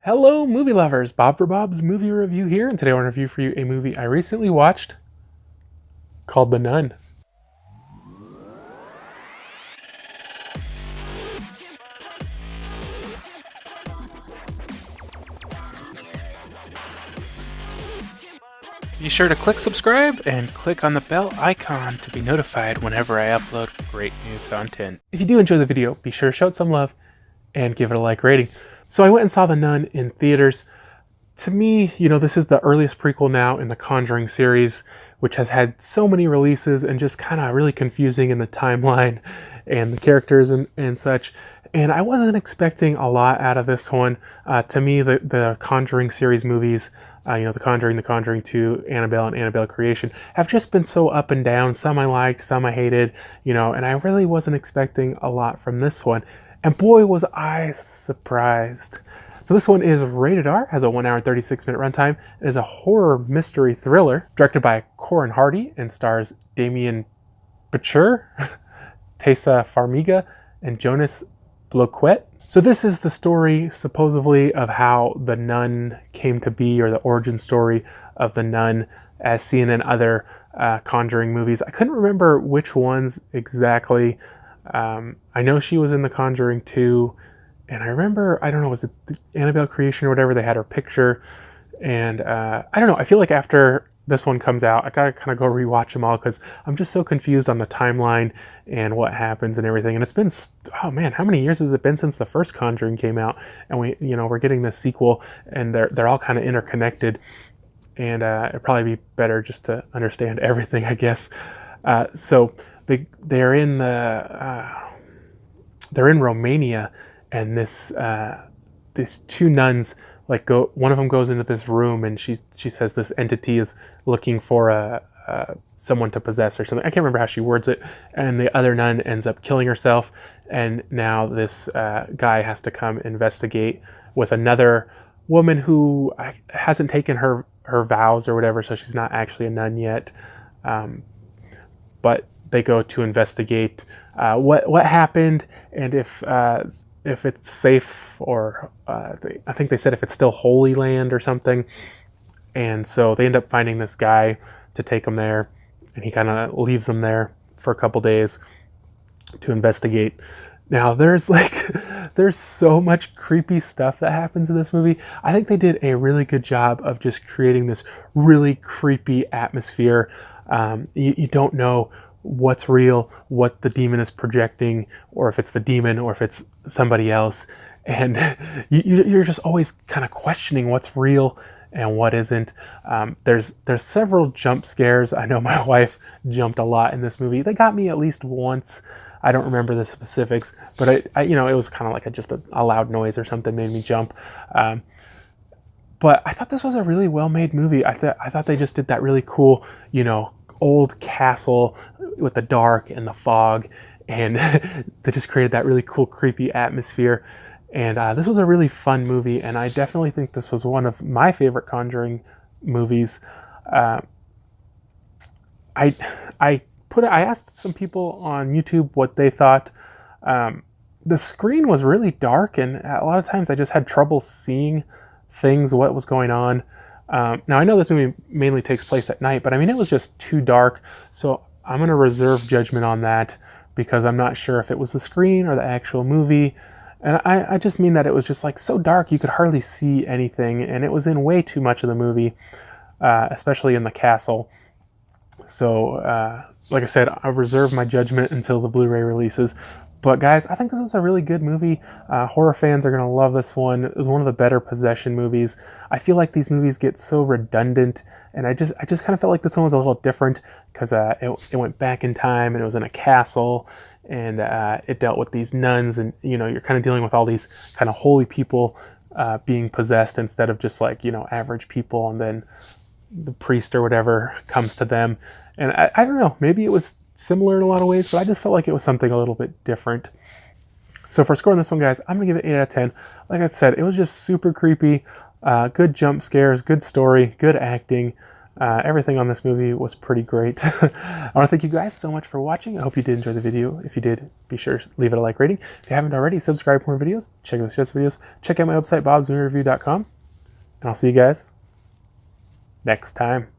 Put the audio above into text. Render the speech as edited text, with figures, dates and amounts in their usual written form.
Hello, movie lovers! Bob for Bob's Movie Review here, and today I want to review for you a movie I recently watched called The Nun. Be sure to click subscribe and click on the bell icon to be notified whenever I upload great new content. If you do enjoy the video, be sure to show it some love and give it a like rating. So I went and saw The Nun in theaters. To me, this is the earliest prequel now in the Conjuring series, which has had so many releases and just kind of really confusing in the timeline and the characters and such. And I wasn't expecting a lot out of this one. To me, the Conjuring series movies, The Conjuring, The Conjuring 2, Annabelle, and Annabelle Creation, have just been so up and down. Some I liked, some I hated, and I really wasn't expecting a lot from this one. And boy, was I surprised. So this one is rated R, has a 1 hour and 36 minute runtime. It is a horror mystery thriller directed by Corin and stars Demian, Bichir, Taissa, Farmiga, and Jonas, Bloquet. So this is the story, supposedly, of how the nun came to be, or the origin story of the nun as seen in other Conjuring movies. I couldn't remember which ones exactly. I know she was in The Conjuring 2, and I remember, I don't know, was it the Annabelle Creation or whatever, they had her picture, and I don't know, I feel like after this one comes out, I gotta kind of go rewatch them all, because I'm just so confused on the timeline and what happens and everything. And it's been, oh man, how many years has it been since the first Conjuring came out? And we're getting this sequel, and they're all kind of interconnected, and it'd probably be better just to understand everything, I guess. So they're in Romania, and these two nuns one of them goes into this room, and she says this entity is looking for someone to possess or something. I can't remember how she words it. And the other nun ends up killing herself, and now this guy has to come investigate with another woman who hasn't taken her vows or whatever, so she's not actually a nun yet. But they go to investigate what happened, and if it's safe, or I think they said if it's still Holy Land or something. And so they end up finding this guy to take them there, and he kind of leaves them there for a couple days to investigate. Now there's so much creepy stuff that happens in this movie. I think they did a really good job of just creating this really creepy atmosphere. You don't know what's real, what the demon is projecting, or if it's the demon or if it's somebody else. And you're just always kind of questioning what's real and what isn't. There's several jump scares. I know my wife jumped a lot in this movie. They got me at least once. I don't remember the specifics, but it was kind of like just a loud noise or something made me jump. But I thought this was a really well-made movie. I thought they just did that really cool, old castle with the dark and the fog, and they just created that really cool, creepy atmosphere. And this was a really fun movie, and I definitely think this was one of my favorite Conjuring movies. I asked some people on YouTube what they thought. The screen was really dark, and a lot of times I just had trouble seeing things, what was going on. Now I know this movie mainly takes place at night, but I mean, it was just too dark, so I'm going to reserve judgment on that, because I'm not sure if it was the screen or the actual movie. And I just mean that it was just so dark you could hardly see anything, and it was in way too much of the movie, especially in the castle. So like I said, I reserve my judgment until the Blu-ray releases. But guys, I think this was a really good movie. Horror fans are going to love this one. It was one of the better possession movies. I feel like these movies get so redundant, and I just kind of felt like this one was a little different, because it went back in time, and it was in a castle, and it dealt with these nuns, and you're kind of dealing with all these kind of holy people being possessed, instead of just average people, and then the priest or whatever comes to them. And I don't know, maybe it was similar in a lot of ways, but I just felt like it was something a little bit different. So for scoring this one, guys, I'm gonna give it 8 out of 10. Like I said, it was just super creepy, good jump scares, good story, good acting. Everything on this movie was pretty great. I want to thank you guys so much for watching. I hope you did enjoy the video. If you did, be sure to leave it a like rating. If you haven't already, subscribe for more videos. Check out the shows videos. Check out my website, BobsMovieReview.com. And I'll see you guys next time.